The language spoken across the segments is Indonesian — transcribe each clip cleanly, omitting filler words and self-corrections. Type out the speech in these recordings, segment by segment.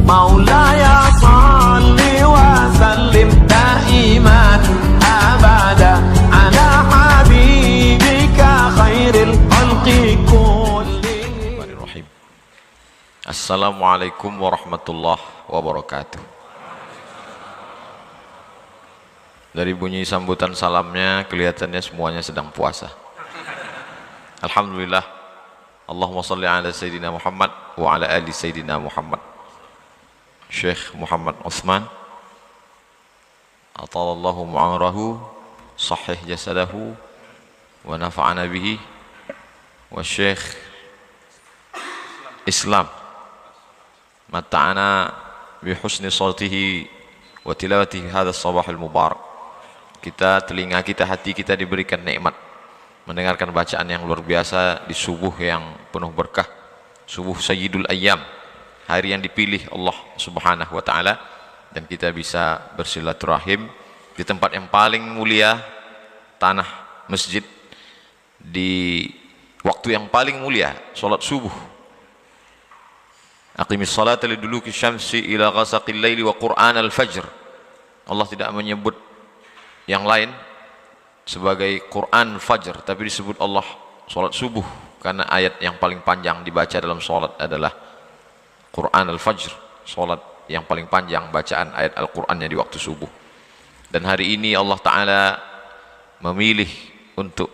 مولاي صل وسلم دائما أبدا على حبيبك خير الخلق كلهم. Assalamualaikum warahmatullahi wabarakatuh. Dari bunyi sambutan salamnya kelihatannya semuanya sedang puasa. Alhamdulillah. Allahumma salli ala Sayyidina Muhammad wa ala ali Sayyidina Muhammad. Syekh Muhammad Uthman atalallahu mu'amarahu sahih jasadahu wa nafa'ana bihi wa Syekh Islam mata'ana bihusni salatihi wa tilawatihi hadha sabahul mubarak. Kita, telinga kita, hati kita diberikan nikmat mendengarkan bacaan yang luar biasa di subuh yang penuh berkah, subuh Sayyidul Ayyam, hari yang dipilih Allah Subhanahu wa taala, dan kita bisa bersilaturahim di tempat yang paling mulia, tanah masjid, di waktu yang paling mulia, salat subuh. Aqimis salata liduluki syamsi ila ghasaqil laili wa qur'an al-fajr. Allah tidak menyebut yang lain sebagai Quran Fajr, tapi disebut Allah salat subuh karena ayat yang paling panjang dibaca dalam salat adalah Quran al-Fajr, salat yang paling panjang bacaan ayat Al-Qur'annya di waktu subuh. Dan hari ini Allah Ta'ala memilih untuk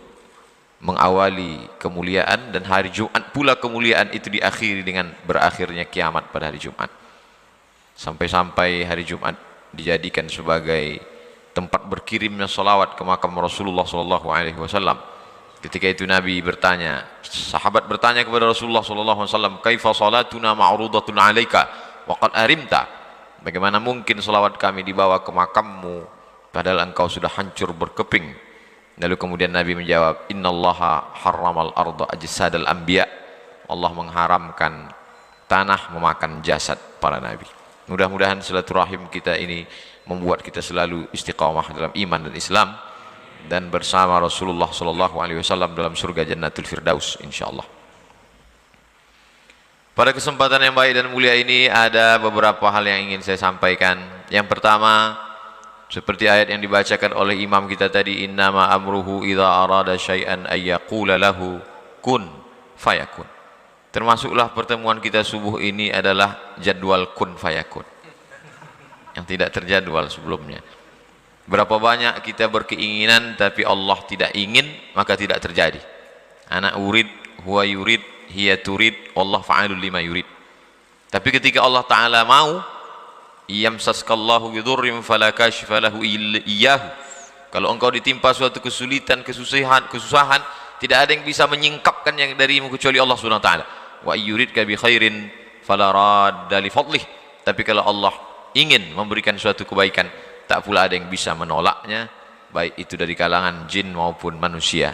mengawali kemuliaan, dan hari Jumat pula kemuliaan itu diakhiri dengan berakhirnya kiamat pada hari Jumat. Sampai-sampai hari Jumat dijadikan sebagai tempat berkirimnya salawat ke makam Rasulullah SAW. Ketika itu Nabi bertanya, sahabat bertanya kepada Rasulullah SAW, kaifa salatuna ma'rudatun alaika wa qad arimta. Bagaimana mungkin salawat kami dibawa ke makammu padahal engkau sudah hancur berkeping. Lalu kemudian Nabi menjawab, innallaha harramal arda ajsadal anbiya. Allah mengharamkan tanah memakan jasad para nabi. Mudah-mudahan silaturahim kita ini membuat kita selalu istiqamah dalam iman dan Islam, dan bersama Rasulullah SAW dalam surga Jannatul Firdaus insyaallah. Pada kesempatan yang baik dan mulia ini ada beberapa hal yang ingin saya sampaikan. Yang pertama, seperti ayat yang dibacakan oleh imam kita tadi, innama amruhu idza arada syai'an ayyaqula lahu kun fayakun. Termasuklah pertemuan kita subuh ini adalah jadwal kun fayakun yang tidak terjadwal sebelumnya. Berapa banyak kita berkeinginan tapi Allah tidak ingin, maka tidak terjadi. Ana urid, huwa yurid, hiya turid, Allah fa'alul lima yurid. Tapi ketika Allah Ta'ala mau, yamsaskallahu bidurrim fala kashifa lahu iyyahu. Kalau engkau ditimpa suatu kesulitan, kesusahan, tidak ada yang bisa menyingkapkan yang darimu kecuali Allah Subhanahu wa taala. Wa yuridka bi khairin fala radda li fadlih. Tapi kalau Allah ingin memberikan suatu kebaikan, tak pula ada yang bisa menolaknya, baik itu dari kalangan jin maupun manusia.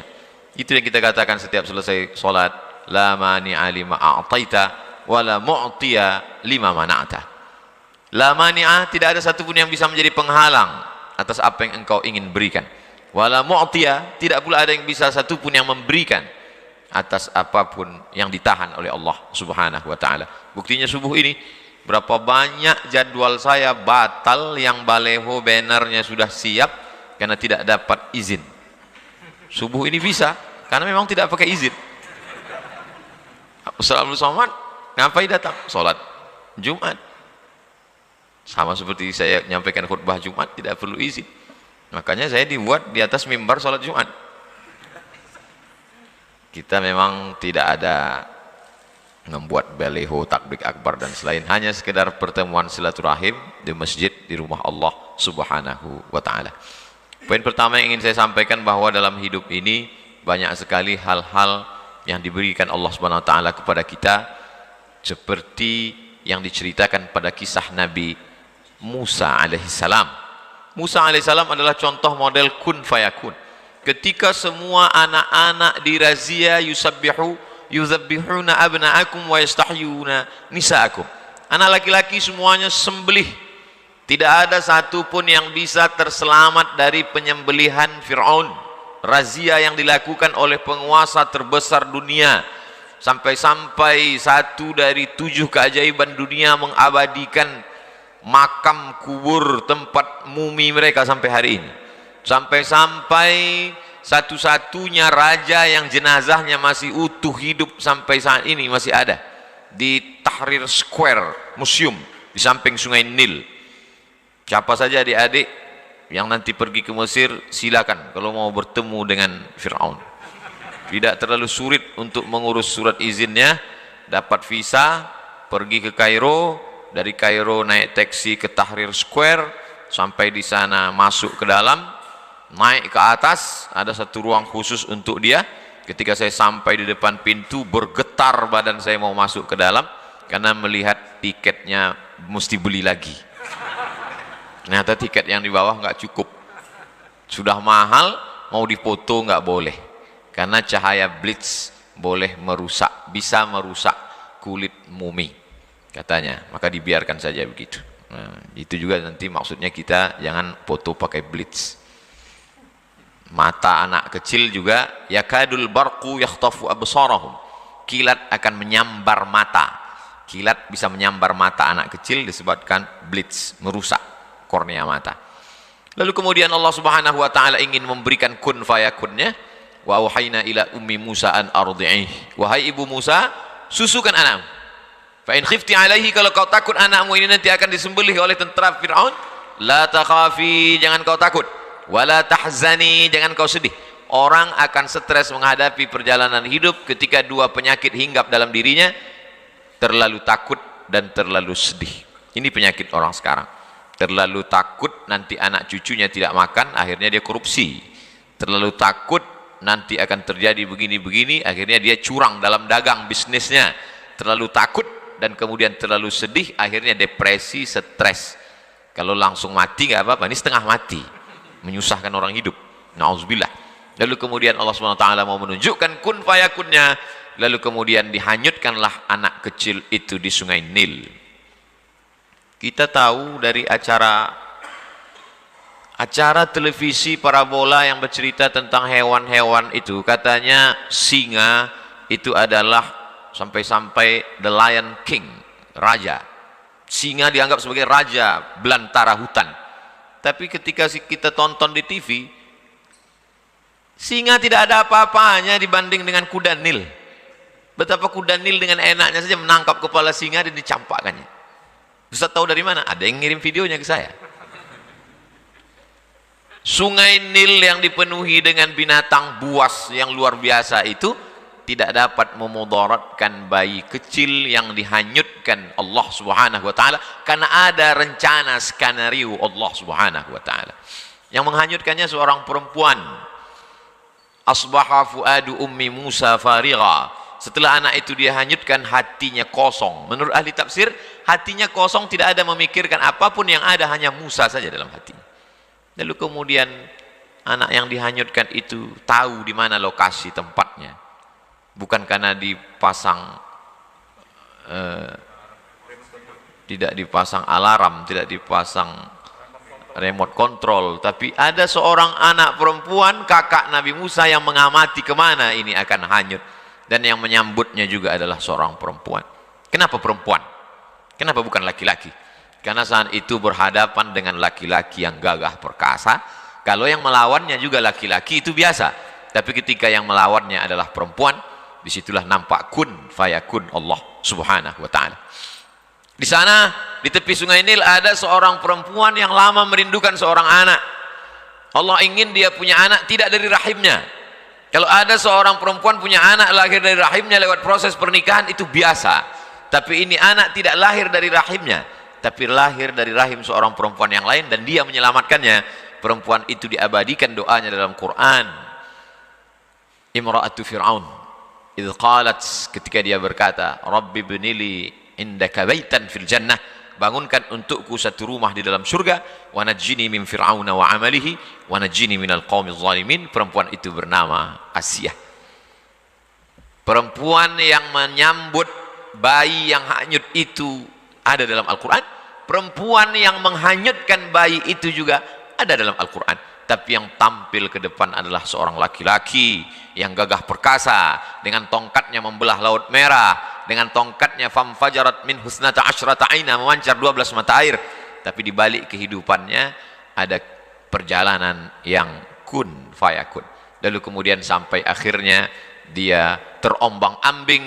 Itu yang kita katakan setiap selesai salat, la mani'a lima a'taita wa la mu'tiya lima mana'ta. La mani'a, tidak ada satupun yang bisa menjadi penghalang atas apa yang engkau ingin berikan. Wa la mu'tiya, tidak pula ada yang bisa satupun yang memberikan atas apapun yang ditahan oleh Allah Subhanahu wa taala. Buktinya subuh ini berapa banyak jadwal saya batal yang baleho bannernya sudah siap karena tidak dapat izin. Subuh ini bisa karena memang tidak pakai izin. Ustaz Somad ngapain datang? Salat Jumat. Sama seperti saya menyampaikan khutbah Jumat, tidak perlu izin. Makanya saya dibuat di atas mimbar salat Jumat. Kita memang tidak ada membuat baleho, takbir akbar dan selain, hanya sekedar pertemuan silaturahim di masjid, di rumah Allah Subhanahu wa taala. Poin pertama yang ingin saya sampaikan bahwa dalam hidup ini banyak sekali hal-hal yang diberikan Allah Subhanahu wa taala kepada kita, seperti yang diceritakan pada kisah Nabi Musa alaihissalam. Musa alaihissalam adalah contoh model kun fayakun. Ketika semua anak-anak dirazia yuzabbihuna abna'akum wa yastahyuna nisa'akum. Anak laki-laki semuanya sembelih. Tidak ada satupun yang bisa terselamat dari penyembelihan Fir'aun. Razia yang dilakukan oleh penguasa terbesar dunia Sampai-sampai satu dari 7 keajaiban dunia mengabadikan makam kubur tempat mumi mereka sampai hari ini. Sampai-sampai satu-satunya raja yang jenazahnya masih utuh hidup sampai saat ini masih ada di Tahrir Square Museum di samping Sungai Nil. Siapa saja adik-adik yang nanti pergi ke Mesir, silakan kalau mau bertemu dengan Fir'aun. Tidak terlalu sulit untuk mengurus surat izinnya, dapat visa, pergi ke Kairo, dari Kairo naik taksi ke Tahrir Square, sampai di sana masuk ke dalam, naik ke atas, ada satu ruang khusus untuk dia. Ketika saya sampai di depan pintu, bergetar badan saya mau masuk ke dalam, karena melihat tiketnya mesti beli lagi. Ternyata tiket yang di bawah nggak cukup, sudah mahal, mau dipoto nggak boleh. Karena cahaya blitz boleh merusak, bisa merusak kulit mumi katanya, maka dibiarkan saja begitu. Nah, itu juga nanti maksudnya kita jangan foto pakai blitz. Mata anak kecil juga, yakadul barqu yakhtafu absarahum, kilat akan menyambar mata. Kilat bisa menyambar mata anak kecil disebabkan blitz, merusak kornea mata. Lalu kemudian Allah Subhanahu wa taala ingin memberikan kun fayakunnya. Wa auhayna ila ummi Musa an ardi'ih, wahai ibu Musa, susukan anakmu. Fa in khifti alaihi, kalau kau takut anakmu ini nanti akan disembelih oleh tentara Fir'aun, la takhafi, jangan kau takut, wala tahzani, jangan kau sedih. Orang akan stres menghadapi perjalanan hidup ketika 2 penyakit hinggap dalam dirinya, terlalu takut dan terlalu sedih. Ini penyakit orang sekarang. Terlalu takut nanti anak cucunya tidak makan, akhirnya dia korupsi. Terlalu takut nanti akan terjadi begini-begini, akhirnya dia curang dalam dagang bisnisnya. Terlalu takut dan kemudian terlalu sedih, akhirnya depresi, stres. Kalau langsung mati nggak apa-apa, ini setengah mati, menyusahkan orang hidup. Nauzubillah. Lalu kemudian Allah SWT mau menunjukkan kun fayakunnya, lalu kemudian dihanyutkanlah anak kecil itu di Sungai Nil. Kita tahu dari acara televisi parabola yang bercerita tentang hewan-hewan itu, katanya singa itu adalah sampai-sampai the Lion King, raja. Singa dianggap sebagai raja belantara hutan. Tapi ketika kita tonton di TV, singa tidak ada apa-apanya dibanding dengan kuda Nil. Betapa kuda Nil dengan enaknya saja menangkap kepala singa dan dicampakkannya. Ustaz tahu dari mana? Ada yang ngirim videonya ke saya. Sungai Nil yang dipenuhi dengan binatang buas yang luar biasa itu tidak dapat memudaratkan bayi kecil yang dihanyutkan Allah Subhanahu wa taala, karena ada rencana skenario Allah Subhanahu wa taala. Yang menghanyutkannya seorang perempuan. Asbaha fuadu ummi Musa farigha. Setelah anak itu dia hanyutkan, hatinya kosong. Menurut ahli tafsir, hatinya kosong, tidak ada memikirkan apapun, yang ada hanya Musa saja dalam hatinya. Lalu kemudian anak yang dihanyutkan itu tahu di mana lokasi tempatnya. Bukan karena dipasang tidak dipasang alarm, tidak dipasang remote control, tapi ada seorang anak perempuan, kakak Nabi Musa, yang mengamati kemana ini akan hanyut, dan yang menyambutnya juga adalah seorang perempuan. Kenapa perempuan? Kenapa bukan laki-laki? Karena saat itu berhadapan dengan laki-laki yang gagah perkasa. Kalau yang melawannya juga laki-laki itu biasa, tapi ketika yang melawannya adalah perempuan, disitulah nampak kun fayakun Allah Subhanahu wa ta'ala. Di sana di tepi Sungai Nil ada seorang perempuan yang lama merindukan seorang anak. Allah ingin dia punya anak tidak dari rahimnya. Kalau ada seorang perempuan punya anak lahir dari rahimnya lewat proses pernikahan, itu biasa. Tapi ini anak tidak lahir dari rahimnya, tapi lahir dari rahim seorang perempuan yang lain, dan dia menyelamatkannya. Perempuan itu diabadikan doanya dalam Quran. Imra'atu Fir'aun idh qalat, ketika dia berkata, Rabbi binili indaka baitan fil jannah, bangunkan untukku satu rumah di dalam surga, wa najjini min fir'auna wa amalihi wa najjini minal qaumiz zalimin. Perempuan itu bernama Asiyah. Perempuan yang menyambut bayi yang hanyut itu ada dalam Al-Quran. Perempuan yang menghanyutkan bayi itu juga ada dalam Al-Quran. tapi yang tampil ke depan adalah seorang laki-laki yang gagah perkasa, dengan tongkatnya membelah laut merah, dengan tongkatnya famfajarat min husnata asyrata aina, memancar 12 mata air. Tapi di balik kehidupannya ada perjalanan yang kun fayakun. Lalu kemudian sampai akhirnya dia terombang-ambing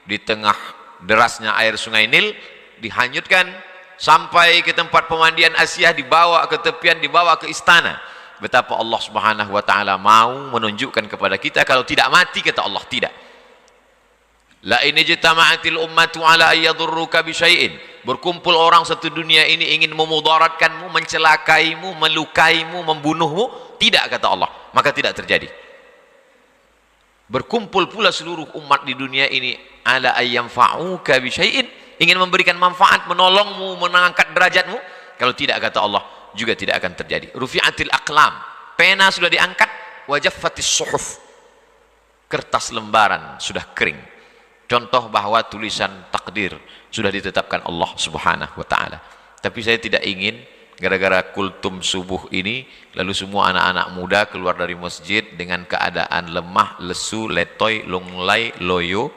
di tengah derasnya air sungai Nil, dihanyutkan sampai ke tempat pemandian Asia, dibawa ke tepian, dibawa ke istana. Betapa Allah Subhanahu wa taala mau menunjukkan kepada kita kalau tidak mati, kata Allah, tidak. La in ijtama'atil ummatu ala ayyadurruka bi syai'in. Berkumpul orang satu dunia ini ingin memudaratkanmu, mencelakaimu, melukaimu, membunuhmu, tidak, kata Allah, maka tidak terjadi. Berkumpul pula seluruh umat di dunia ini ala ayyamfa'uka bi syai'in, ingin memberikan manfaat, menolongmu, mengangkat derajatmu, kalau tidak, kata Allah, juga tidak akan terjadi. Rufi'atil aqlam, pena sudah diangkat, wajaffatis suhuf, kertas lembaran sudah kering. Contoh bahwa tulisan takdir sudah ditetapkan Allah Subhanahu wa taala. Tapi saya tidak ingin gara-gara kultum subuh ini lalu semua anak-anak muda keluar dari masjid dengan keadaan lemah, lesu, letoy, lunglai, loyo,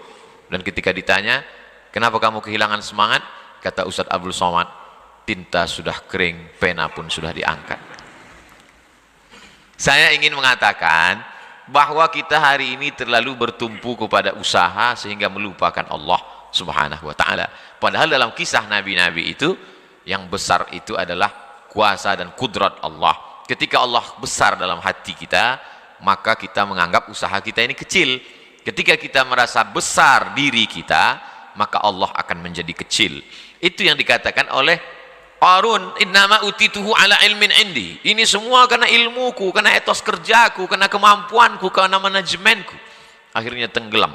dan ketika ditanya, "Kenapa kamu kehilangan semangat?" kata Ustadz Abdul Somad, "Tinta sudah kering, pena pun sudah diangkat." Saya ingin mengatakan bahwa kita hari ini terlalu bertumpu kepada usaha sehingga melupakan Allah Subhanahu wa taala. Padahal dalam kisah nabi-nabi itu yang besar itu adalah kuasa dan kudrat Allah. Ketika Allah besar dalam hati kita, maka kita menganggap usaha kita ini kecil. Ketika kita merasa besar diri kita, maka Allah akan menjadi kecil. Itu yang dikatakan oleh Qarun, innama utituhu ala ilmin indi. Ini semua karena ilmuku, karena etos kerjaku, karena kemampuanku, karena manajemenku. Akhirnya tenggelam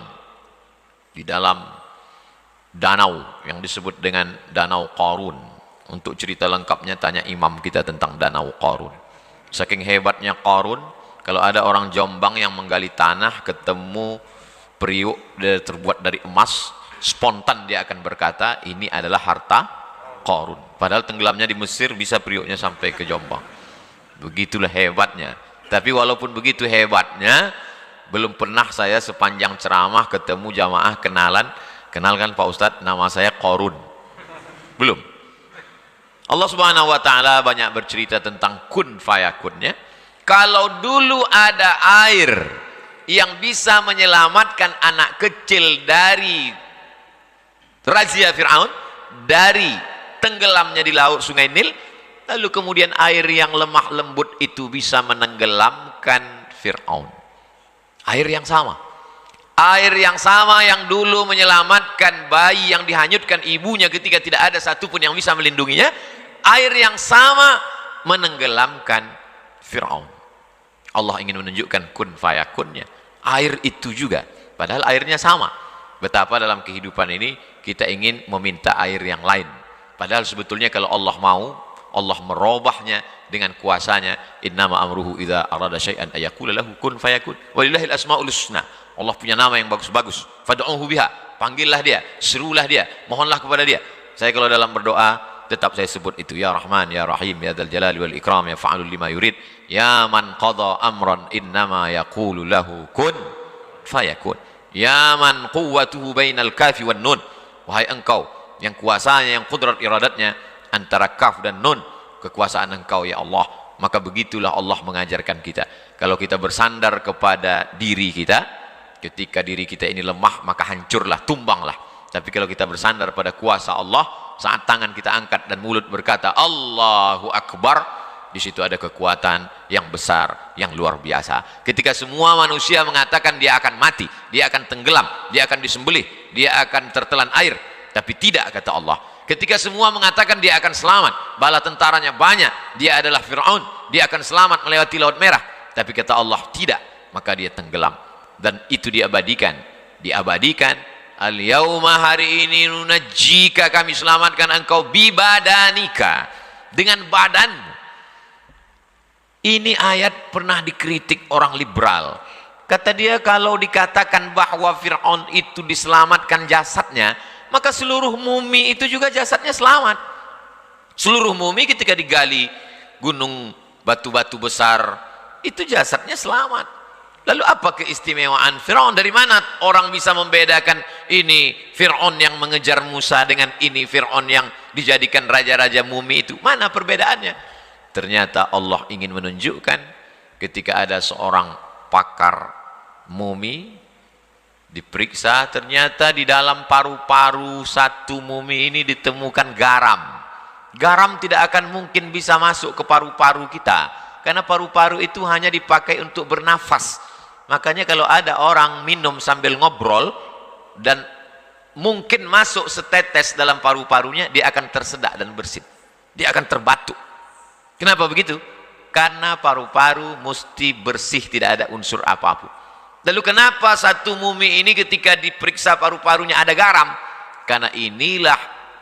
di dalam danau yang disebut dengan Danau Qarun. Untuk cerita lengkapnya tanya imam kita tentang Danau Qarun. Saking hebatnya Qarun, kalau ada orang Jombang yang menggali tanah ketemu periuk terbuat dari emas, spontan dia akan berkata, ini adalah harta Qarun. Padahal tenggelamnya di Mesir, bisa periuknya sampai ke Jombang. Begitulah hebatnya. Tapi walaupun begitu hebatnya, belum pernah saya sepanjang ceramah ketemu jamaah kenalkan Pak Ustadz, nama saya Qarun. Belum. Allah Subhanahu wa taala banyak bercerita tentang kun fayakunnya. Kalau dulu ada air yang bisa menyelamatkan anak kecil dari razia Fir'aun, dari tenggelamnya di laut sungai Nil, lalu kemudian air yang lemah lembut itu bisa menenggelamkan Fir'aun. Air yang sama yang dulu menyelamatkan bayi yang dihanyutkan ibunya ketika tidak ada satupun yang bisa melindunginya, air yang sama menenggelamkan Fir'aun. Allah ingin menunjukkan kun fayakunnya. Air itu juga, padahal airnya sama. Betapa dalam kehidupan ini kita ingin meminta air yang lain, padahal sebetulnya kalau Allah mau, Allah merubahnya dengan kuasanya. Innama amruhu idza arada syai'an ayaqula lahu kun fayakun. Walillahil asmaul husna. Allah punya nama yang bagus-bagus. Fad'uhu biha. Panggillah dia, serulah dia, mohonlah kepada dia. Saya kalau dalam berdoa tetap saya sebut itu, ya Rahman, ya Rahim, ya Dzal Jalali wal Ikram, ya Fa'alul lima yurid, ya man qada amran innama yaqulu lahu kun fayakun. Ya man quwwatuhu bainal kafi wan nun. Wahai engkau yang kuasanya, yang kudrat iradatnya antara kaf dan nun, kekuasaan engkau ya Allah. Maka begitulah Allah mengajarkan kita. Kalau kita bersandar kepada diri kita, ketika diri kita ini lemah, maka hancurlah, tumbanglah. Tapi kalau kita bersandar pada kuasa Allah, saat tangan kita angkat dan mulut berkata Allahu Akbar, di situ ada kekuatan yang besar, yang luar biasa. Ketika semua manusia mengatakan dia akan mati, dia akan tenggelam, dia akan disembelih, dia akan tertelan air, tapi tidak, kata Allah. Ketika semua mengatakan dia akan selamat, bala tentaranya banyak, dia adalah Fir'aun, dia akan selamat melewati laut merah, tapi kata Allah tidak, maka dia tenggelam. Dan itu diabadikan. Al-yauma, hari ini, nunajjika, kami selamatkan engkau, bibadanika, dengan badanmu. Ini ayat pernah dikritik orang liberal. Kata dia, kalau dikatakan bahwa Fir'aun itu diselamatkan jasadnya, maka seluruh mumi itu juga jasadnya selamat. Seluruh mumi ketika digali gunung batu-batu besar, itu jasadnya selamat. Lalu apa keistimewaan Fir'aun? Dari mana orang bisa membedakan ini Fir'aun yang mengejar Musa dengan ini Fir'aun yang dijadikan raja-raja mumi itu? Mana perbedaannya? Ternyata Allah ingin menunjukkan ketika ada seorang pakar mumi diperiksa, ternyata di dalam paru-paru satu mumi ini ditemukan garam. Garam tidak akan mungkin bisa masuk ke paru-paru kita, karena paru-paru itu hanya dipakai untuk bernafas. Makanya kalau ada orang minum sambil ngobrol dan mungkin masuk setetes dalam paru-parunya, dia akan tersedak dan bersin, dia akan terbatuk. Kenapa begitu? Karena paru-paru mesti bersih, tidak ada unsur apapun. Lalu kenapa satu mumi ini ketika diperiksa paru-parunya ada garam? Karena inilah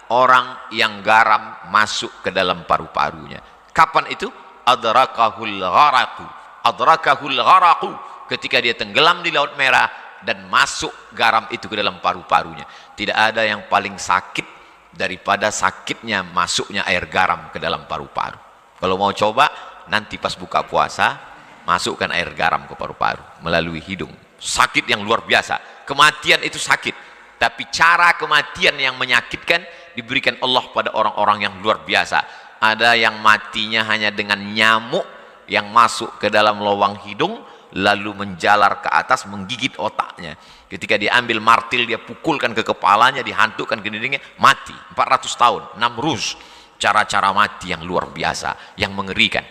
orang yang garam masuk ke dalam paru-parunya. Kapan itu? Adrakahul gharaqu. Adrakahul gharaqu. Ketika dia tenggelam di Laut Merah dan masuk garam itu ke dalam paru-parunya. Tidak ada yang paling sakit daripada sakitnya masuknya air garam ke dalam paru-paru. Kalau mau coba, nanti pas buka puasa, masukkan air garam ke paru-paru melalui hidung. Sakit yang luar biasa. Kematian itu sakit, tapi cara kematian yang menyakitkan diberikan Allah pada orang-orang yang luar biasa. Ada yang matinya hanya dengan nyamuk yang masuk ke dalam lubang hidung lalu menjalar ke atas menggigit otaknya. Ketika diambil martil, dia pukulkan ke kepalanya, dihantukkan ke dindingnya, mati 400 tahun. Namrus. Cara-cara mati yang luar biasa, yang mengerikan.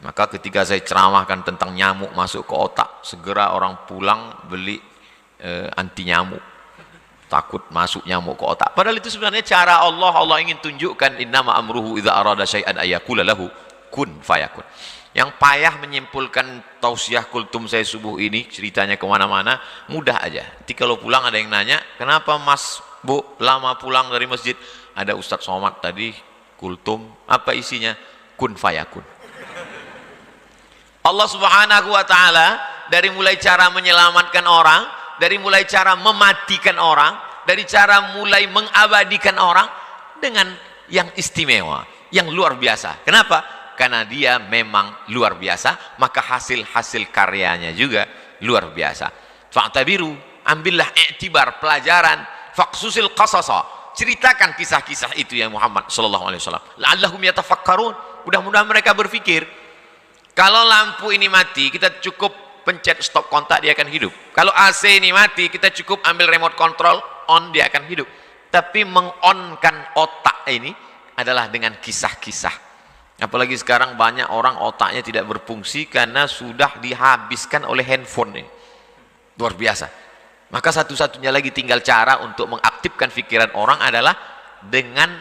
Maka ketika saya ceramahkan tentang nyamuk masuk ke otak, segera orang pulang beli anti nyamuk, takut masuk nyamuk ke otak. Padahal itu sebenarnya cara Allah. Allah ingin tunjukkan innama amruhu idza arada syai'an ayyakula lahu kun fayakun. Yang payah menyimpulkan tausiah kultum saya subuh ini, ceritanya kemana-mana, mudah aja. Nanti kalau pulang ada yang nanya, kenapa Mas Bu lama pulang dari masjid? Ada Ustadz Somad tadi kultum, apa isinya? Kun fayakun. Allah Subhanahu wa ta'ala dari mulai cara menyelamatkan orang, dari mulai cara mematikan orang, dari cara mulai mengabadikan orang dengan yang istimewa, yang luar biasa. Kenapa? Karena dia memang luar biasa, maka hasil-hasil karyanya juga luar biasa. Fa'tabiru, ambillah i'tibar, pelajaran, faqsusil qasasa, ceritakan kisah-kisah itu ya Muhammad sallallahu alaihi wasallam. La'allahum yatafakkarun, mudah-mudahan mereka berpikir. Kalau lampu ini mati, kita cukup pencet stop kontak, dia akan hidup. Kalau AC ini mati, kita cukup ambil remote control, on, dia akan hidup. Tapi mengonkan otak ini adalah dengan kisah-kisah. Apalagi sekarang banyak orang otaknya tidak berfungsi karena sudah dihabiskan oleh handphone ini. Luar biasa. Maka satu-satunya lagi tinggal cara untuk mengaktifkan pikiran orang adalah dengan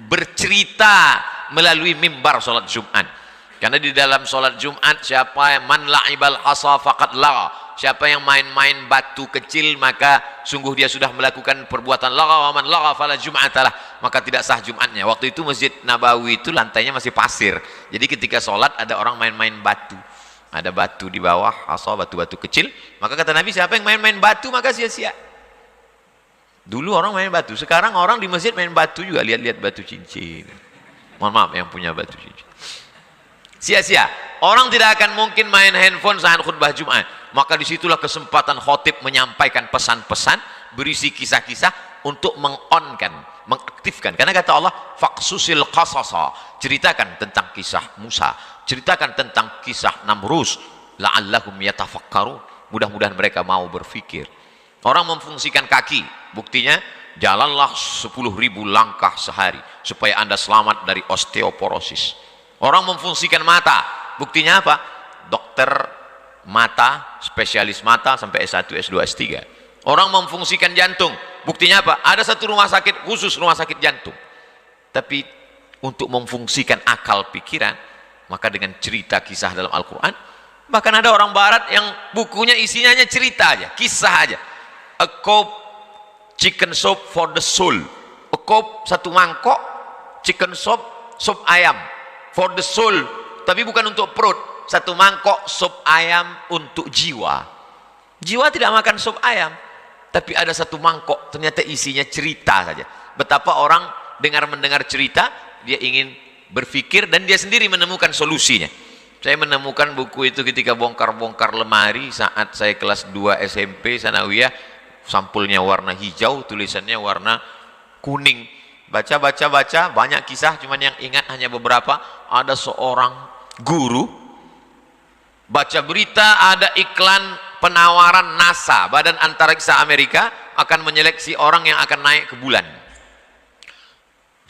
bercerita melalui mimbar sholat Jumat. Karena di dalam sholat Jumat, siapa yang man la'ibal hasa faqad la'a, siapa yang main-main batu kecil maka sungguh dia sudah melakukan perbuatan la'a, wa man la'a fala jum'atalah, maka tidak sah Jumatnya. Waktu itu Masjid Nabawi itu lantainya masih pasir, jadi ketika sholat ada orang main-main batu, ada batu di bawah, hasa, batu-batu kecil, maka kata Nabi, siapa yang main-main batu maka sia-sia. Dulu orang main batu, sekarang orang di masjid main batu juga, lihat-lihat batu cincin. Mohon maaf yang punya batu cincin, sia-sia. Orang tidak akan mungkin main handphone saat khutbah Jumat. Maka disitulah kesempatan khotib menyampaikan pesan-pesan berisi kisah-kisah untuk mengonkan, mengaktifkan. Karena kata Allah, faqsusil qasasa, ceritakan tentang kisah Musa, ceritakan tentang kisah Namrus, la'allahum yatafakkarun, mudah-mudahan mereka mau berpikir. Orang memfungsikan kaki, buktinya jalanlah 10.000 langkah sehari supaya Anda selamat dari osteoporosis. Orang memfungsikan mata, buktinya apa? Dokter mata, spesialis mata sampai S1, S2, S3. Orang memfungsikan jantung, buktinya apa? Ada satu rumah sakit khusus, rumah sakit jantung. Tapi untuk memfungsikan akal pikiran, maka dengan cerita kisah dalam Al-Quran, bahkan ada orang barat yang bukunya isinya hanya cerita aja, kisah aja. A cup chicken soup for the soul. A cup, satu mangkok chicken soup, sup ayam for the soul, tapi bukan untuk perut. Satu mangkok sup ayam untuk jiwa. Jiwa tidak makan sup ayam, tapi ada satu mangkok ternyata isinya cerita saja. Betapa orang mendengar cerita, dia ingin berpikir dan dia sendiri menemukan solusinya. Saya menemukan buku itu ketika bongkar-bongkar lemari saat saya kelas 2 SMP Sanawiyah. Sampulnya warna hijau, tulisannya warna kuning. Baca, banyak kisah, cuman yang ingat hanya beberapa. Ada seorang guru baca berita, ada iklan penawaran NASA, Badan Antariksa Amerika, akan menyeleksi orang yang akan naik ke bulan.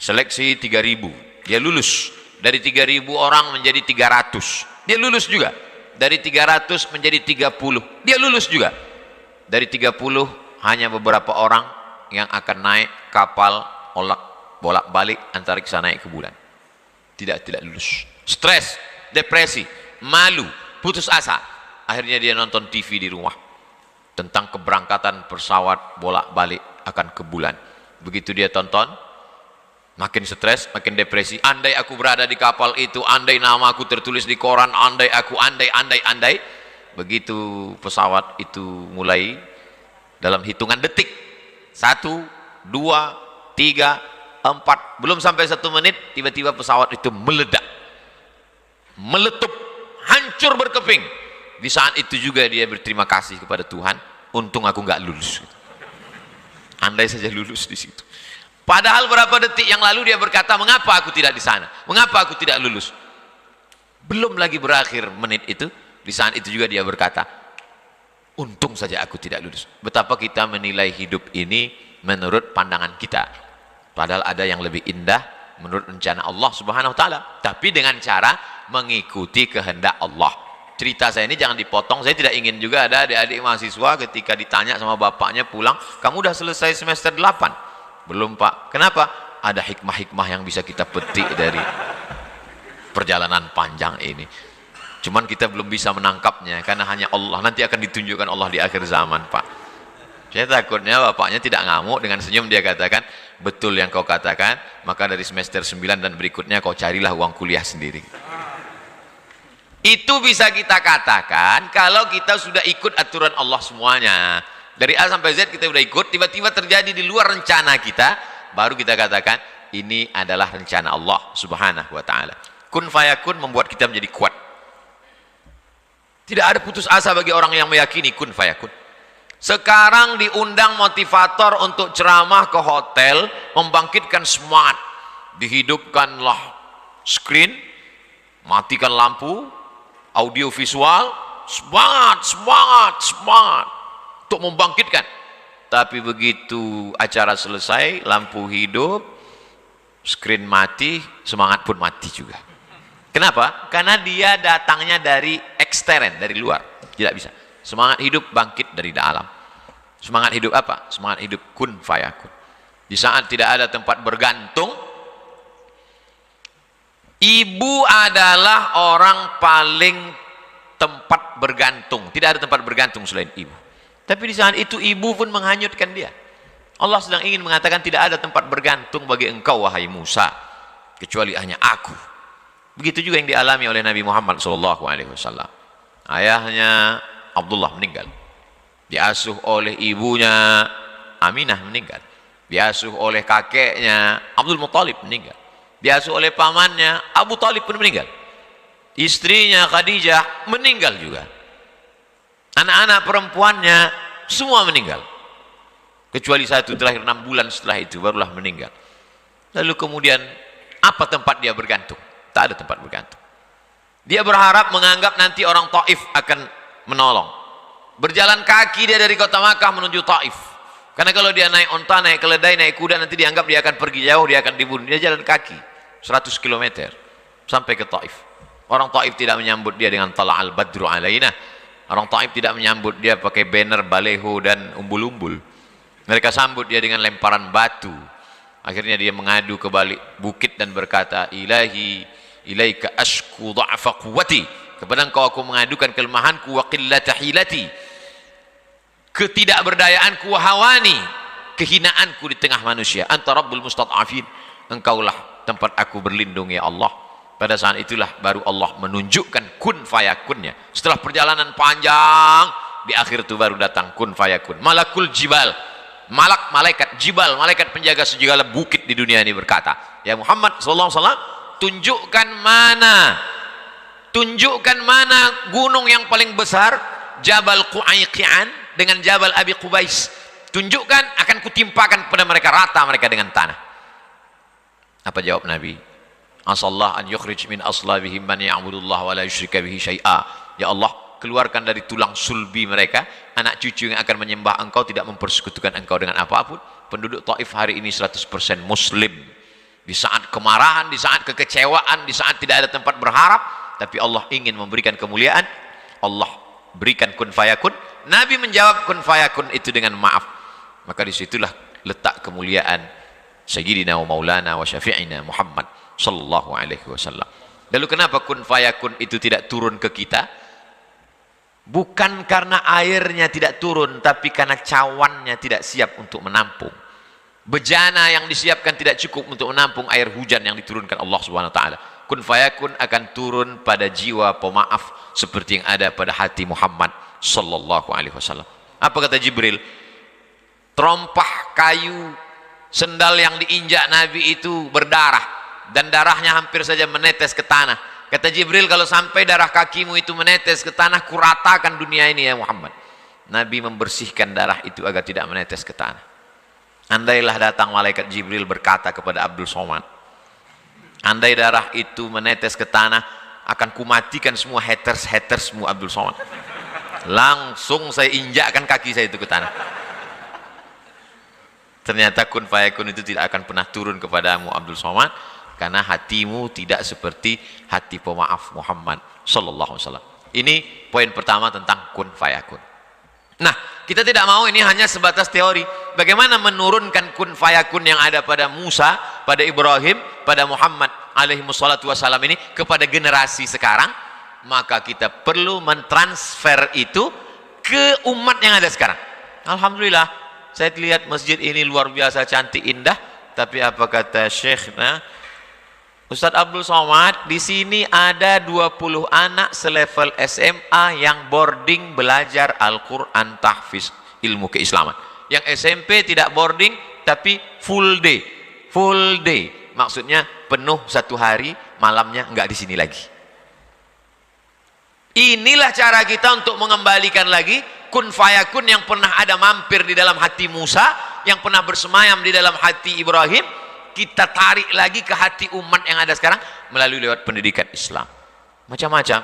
Seleksi 3.000, dia lulus. Dari 3.000 orang menjadi 300, dia lulus juga. Dari 300 menjadi 30, dia lulus juga. Dari 30 hanya beberapa orang yang akan naik kapal bolak-balik antariksa naik ke bulan. Tidak lulus. Stres, depresi, malu, putus asa. Akhirnya dia nonton TV di rumah tentang keberangkatan pesawat bolak-balik akan ke bulan. Begitu dia tonton, makin stres, makin depresi. Andai aku berada di kapal itu, andai nama aku tertulis di koran, andai. Begitu pesawat itu mulai, dalam hitungan detik, 1, 2, 3, 4, belum sampai 1 menit, tiba-tiba pesawat itu meledak, meletup, hancur berkeping. Di saat itu juga dia berterima kasih kepada Tuhan, untung aku nggak lulus. Andai saja lulus di situ. Padahal berapa detik yang lalu dia berkata, mengapa aku tidak di sana? Mengapa aku tidak lulus? Belum lagi berakhir menit itu, di saat itu juga dia berkata, untung saja aku tidak lulus. Betapa kita menilai hidup ini menurut pandangan kita. Padahal ada yang lebih indah menurut rencana Allah Subhanahu wa taala, tapi dengan cara mengikuti kehendak Allah. Cerita saya ini jangan dipotong. Saya tidak ingin juga ada adik-adik mahasiswa ketika ditanya sama bapaknya pulang, kamu udah selesai semester 8? Belum Pak. Kenapa? Ada hikmah-hikmah yang bisa kita petik dari perjalanan panjang ini. Cuman kita belum bisa menangkapnya karena hanya Allah. Nanti akan ditunjukkan Allah di akhir zaman Pak. Saya takutnya bapaknya tidak ngamuk, dengan senyum dia katakan, betul yang kau katakan, maka dari semester 9 dan berikutnya kau carilah uang kuliah sendiri. Itu bisa kita katakan kalau kita sudah ikut aturan Allah semuanya. Dari A sampai Z kita sudah ikut, tiba-tiba terjadi di luar rencana kita, baru kita katakan ini adalah rencana Allah Subhanahu wa taala. Kun fayakun membuat kita menjadi kuat. Tidak ada putus asa bagi orang yang meyakini kun fayakun. Sekarang diundang motivator untuk ceramah ke hotel, membangkitkan semangat. Dihidupkanlah screen, matikan lampu, audio visual, semangat untuk membangkitkan. Tapi begitu acara selesai, lampu hidup, screen mati, semangat pun mati juga. Kenapa? Karena dia datangnya dari ekstern, dari luar. Tidak bisa. Semangat hidup bangkit dari dalam. Semangat hidup apa? Semangat hidup kun fayakun. Di saat tidak ada tempat bergantung, ibu adalah orang paling tempat bergantung. Tidak ada tempat bergantung selain ibu. Tapi di saat itu ibu pun menghanyutkan dia. Allah sedang ingin mengatakan tidak ada tempat bergantung bagi engkau wahai Musa, kecuali hanya aku. Begitu juga yang dialami oleh Nabi Muhammad SAW. Ayahnya Abdullah meninggal, diasuh oleh ibunya Aminah meninggal, diasuh oleh kakeknya Abdul Muttalib meninggal, diasuh oleh pamannya Abu Talib pun meninggal, istrinya Khadijah meninggal juga, anak-anak perempuannya semua meninggal, kecuali satu terakhir 6 bulan setelah itu barulah meninggal. Lalu kemudian apa tempat dia bergantung? Tak ada tempat bergantung. Dia berharap, menganggap nanti orang Taif akan menolong. Berjalan kaki dia dari kota Makkah menuju Taif. Karena kalau dia naik onta, naik keledai, naik kuda, nanti dianggap dia akan pergi jauh, dia akan dibunuh. Dia jalan kaki 100 km sampai ke Taif. Orang Taif tidak menyambut dia dengan tala'al badru alaina. Orang Taif tidak menyambut dia pakai banner, baleho dan umbul-umbul. Mereka sambut dia dengan lemparan batu. Akhirnya dia mengadu ke balik bukit dan berkata, Ilahi ilaika ashku dha'fa quwwati, kepada engkau aku mengadukan kelemahanku, wa qillata hilati, ketidakberdayaanku, wa hawani, kehinaanku di tengah manusia. Anta rabbul mustad'afin, engkaulah tempat aku berlindung ya Allah. Pada saat itulah baru Allah menunjukkan kun fayakunnya. Setelah perjalanan panjang, di akhir itu baru datang kun fayakun. Malakul jibal, malaikat jibal, malaikat penjaga segala bukit di dunia ini berkata, ya Muhammad sallallahu alaihi wasallam, tunjukkan mana tunjukkan mana gunung yang paling besar, Jabal Qu'ayqi'an dengan Jabal Abi Qubais. Tunjukkan, akan kutimpakan kepada mereka, rata mereka dengan tanah. Apa jawab Nabi? Asallah an yukhrij min aslabihim man ya'budullah wa la yusyrika bihi syai'a. Ya Allah, keluarkan dari tulang sulbi mereka anak cucu yang akan menyembah engkau, tidak mempersekutukan engkau dengan apapun. Penduduk Taif hari ini 100% muslim. Di saat kemarahan, di saat kekecewaan, di saat tidak ada tempat berharap, tapi Allah ingin memberikan kemuliaan, Allah berikan kun fayakun. Nabi menjawab kun fayakun itu dengan maaf. Maka disitulah letak kemuliaan Sayyidina wa Maulana wa Syafi'ina Muhammad sallallahu alaihi wasallam. Lalu kenapa kun fayakun itu tidak turun ke kita? Bukan karena airnya tidak turun, tapi karena cawannya tidak siap untuk menampung. Bejana yang disiapkan tidak cukup untuk menampung air hujan yang diturunkan Allah Subhanahu wa taala. Kun fayakun akan turun pada jiwa pemaaf seperti yang ada pada hati Muhammad sallallahu alaihi wasallam. Apa kata Jibril? Terompah kayu sendal yang diinjak Nabi itu berdarah dan darahnya hampir saja menetes ke tanah. Kata Jibril, kalau sampai darah kakimu itu menetes ke tanah, kuratakan dunia ini ya Muhammad. Nabi membersihkan darah itu agar tidak menetes ke tanah. Andailah datang malaikat Jibril berkata kepada Abdul Somad, andai darah itu menetes ke tanah, akan kumatikan semua haters-hatersmu Abdul Somad. Langsung saya injakkan kaki saya itu ke tanah. Ternyata kun fayakun itu tidak akan pernah turun kepadamu Abdul Somad, karena hatimu tidak seperti hati pemaaf Muhammad sallallahu alaihi wasallam. Ini poin pertama tentang kun fayakun. Nah, kita tidak mau ini hanya sebatas teori. Bagaimana menurunkan kun fayakun yang ada pada Musa, pada Ibrahim, pada Muhammad alaihi wassalatu wassalam ini kepada generasi sekarang? Maka kita perlu mentransfer itu ke umat yang ada sekarang. Alhamdulillah, saya lihat masjid ini luar biasa cantik indah, tapi apa kata Syekhna Ustadz Abdul Somad, di sini ada 20 anak selevel SMA yang boarding belajar Al-Quran tahfiz ilmu keislaman. Yang SMP tidak boarding tapi full day. Full day maksudnya penuh satu hari, malamnya enggak di sini lagi. Inilah cara kita untuk mengembalikan lagi kun fayakun yang pernah ada mampir di dalam hati Musa, yang pernah bersemayam di dalam hati Ibrahim, kita tarik lagi ke hati umat yang ada sekarang melalui lewat pendidikan Islam. Macam-macam,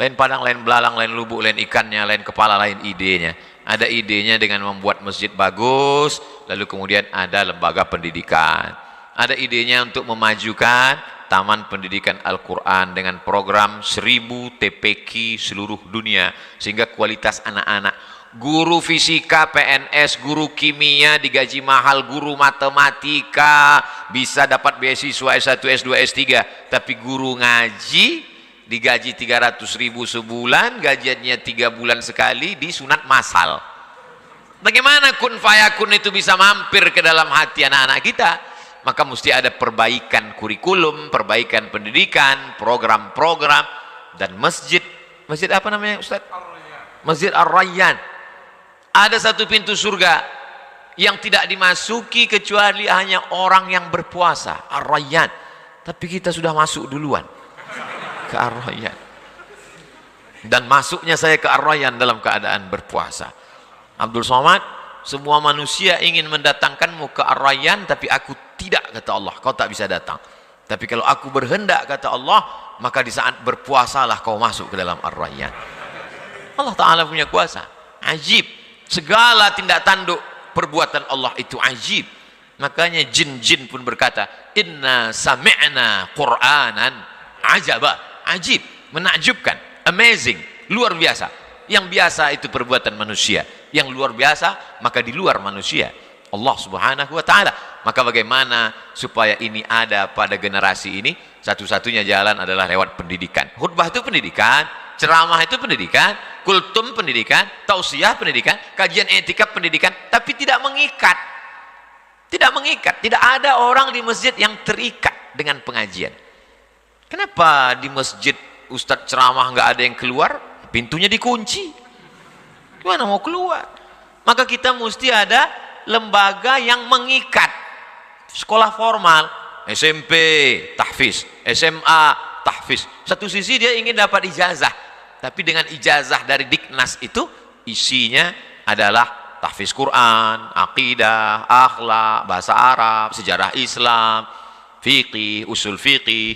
lain padang, lain belalang, lain lubuk, lain ikannya, lain kepala, lain idenya. Ada idenya dengan membuat masjid bagus, lalu kemudian ada lembaga pendidikan. Ada idenya untuk memajukan Taman Pendidikan Al-Quran dengan program 1000 TPQ seluruh dunia, sehingga kualitas anak-anak, guru fisika, PNS, guru kimia digaji mahal, guru matematika bisa dapat beasiswa S1, S2, S3, tapi guru ngaji digaji 300.000 sebulan, gajiannya 3 bulan sekali, disunat massal. Bagaimana kun fayakun itu bisa mampir ke dalam hati anak-anak kita? Maka mesti ada perbaikan kurikulum, perbaikan pendidikan, program-program, dan masjid apa namanya Ustaz? Masjid Ar-Rayyan. Ada satu pintu surga yang tidak dimasuki kecuali hanya orang yang berpuasa, Ar-Rayyan. Tapi kita sudah masuk duluan ke Ar-Rayyan. Dan masuknya saya ke Ar-Rayyan dalam keadaan berpuasa. Abdul Somad, semua manusia ingin mendatangkanmu ke Ar-Rayyan, tapi aku tidak, kata Allah, kau tak bisa datang. Tapi kalau aku berhendak, kata Allah, maka di saat berpuasalah kau masuk ke dalam Ar-Rayyan. Allah Ta'ala punya kuasa, ajib. Segala tindak tanduk perbuatan Allah itu ajib. Makanya jin-jin pun berkata, inna sami'na Qur'anan ajaba, ajib, menakjubkan, amazing, luar biasa. Yang biasa itu perbuatan manusia, yang luar biasa maka di luar manusia, Allah Subhanahu wa ta'ala. Maka bagaimana supaya ini ada pada generasi ini? Satu-satunya jalan adalah lewat pendidikan. Khutbah itu pendidikan, ceramah itu pendidikan, kultum pendidikan, tausiah pendidikan, kajian etika pendidikan, tapi tidak mengikat. Tidak mengikat. Tidak ada orang di masjid yang terikat dengan pengajian. Kenapa di masjid Ustadz ceramah nggak ada yang keluar? Pintunya dikunci. Gimana mau keluar? Maka kita mesti ada lembaga yang mengikat. Sekolah formal, SMP tahfiz, SMA tahfiz. Satu sisi dia ingin dapat ijazah, tapi dengan ijazah dari Diknas itu isinya adalah tahfiz Quran, akidah, akhlak, bahasa Arab, sejarah Islam, fiqih, usul fiqih.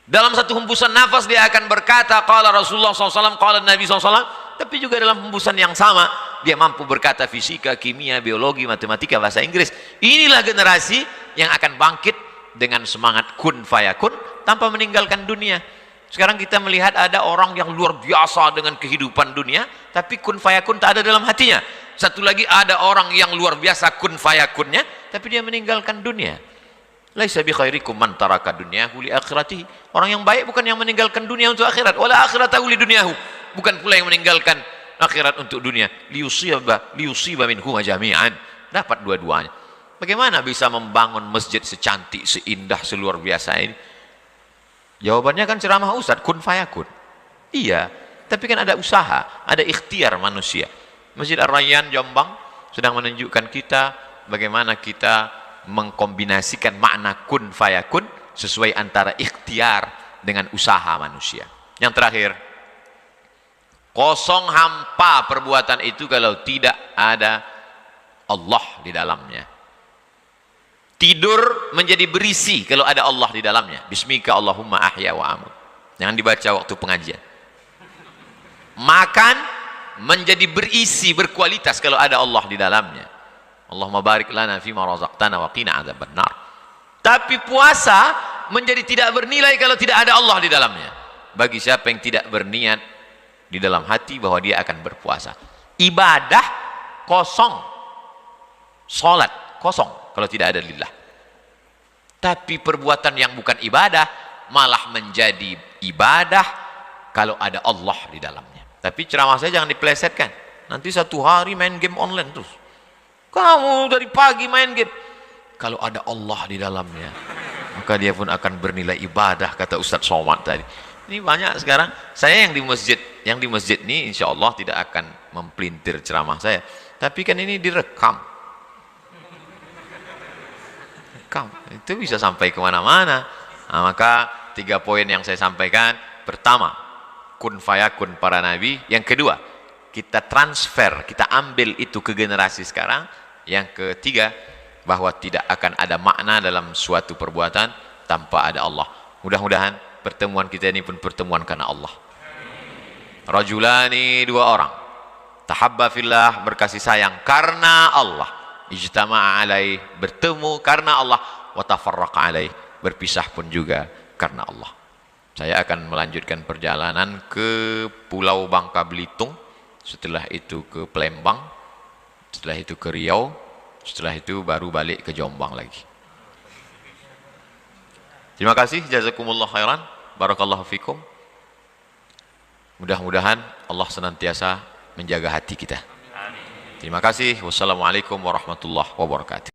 Dalam satu hembusan nafas dia akan berkata qala Rasulullah SAW, qala Nabi SAW. Tapi juga dalam hembusan yang sama dia mampu berkata fisika, kimia, biologi, matematika, bahasa Inggris. Inilah generasi yang akan bangkit dengan semangat kun fayakun tanpa meninggalkan dunia. Sekarang kita melihat ada orang yang luar biasa dengan kehidupan dunia, tapi kun fayakun tak ada dalam hatinya. Satu lagi ada orang yang luar biasa kun fayakunnya, tapi dia meninggalkan dunia. Laisa bi khairikum man taraka dunyahu li akhiratihi. Orang yang baik bukan yang meninggalkan dunia untuk akhirat, wala akhiratahu li dunyahu. Bukan pula yang meninggalkan akhirat untuk dunia. Liyusiba minhuma jami'an. Dapat dua-duanya. Bagaimana bisa membangun masjid secantik, seindah, seluar biasa ini? Jawabannya kan ceramah Ustaz, kun fayakun. Iya, tapi kan ada usaha, ada ikhtiar manusia. Masjid Ar-Rayyan Jombang sedang menunjukkan kita bagaimana kita mengkombinasikan makna kun fayakun sesuai antara ikhtiar dengan usaha manusia. Yang terakhir, kosong hampa perbuatan itu kalau tidak ada Allah di dalamnya. Tidur menjadi berisi kalau ada Allah di dalamnya. Bismika Allahumma ahya wa amut. Jangan dibaca waktu pengajian. Makan menjadi berisi, berkualitas kalau ada Allah di dalamnya. Allahumma barik lana fima razaqtana wa qina adzabannar. Tapi puasa menjadi tidak bernilai kalau tidak ada Allah di dalamnya. Bagi siapa yang tidak berniat di dalam hati bahwa dia akan berpuasa. Ibadah kosong, salat kosong kalau tidak ada lillah. Tapi perbuatan yang bukan ibadah malah menjadi ibadah kalau ada Allah di dalamnya. Tapi ceramah saya jangan dipelesetkan. Nanti satu hari main game online terus. Kamu dari pagi main game. Kalau ada Allah di dalamnya, maka dia pun akan bernilai ibadah, kata Ustaz Somad tadi. Ini banyak sekarang. Saya yang di masjid ini insya Allah tidak akan mempelintir ceramah saya. Tapi kan ini direkam. Itu bisa sampai kemana-mana. Nah, maka 3 poin yang saya sampaikan. Pertama, kun fayakun para nabi. Yang kedua, kita transfer, kita ambil itu ke generasi sekarang. Yang ketiga, bahwa tidak akan ada makna dalam suatu perbuatan tanpa ada Allah. Mudah-mudahan pertemuan kita ini pun pertemuan karena Allah. Rajulani, 2 orang. Tahabba fillah, berkasih sayang karena Allah. Ijtama'a alaih, bertemu karena Allah. Wa tafarraqa alaih, berpisah pun juga karena Allah. Saya akan melanjutkan perjalanan ke Pulau Bangka Belitung, setelah itu ke Palembang, setelah itu ke Riau, setelah itu baru balik ke Jombang lagi. Terima kasih, jazakumullah khairan, barakallahu fikum. Mudah-mudahan Allah senantiasa menjaga hati kita. Terima kasih. Wassalamualaikum warahmatullahi wabarakatuh.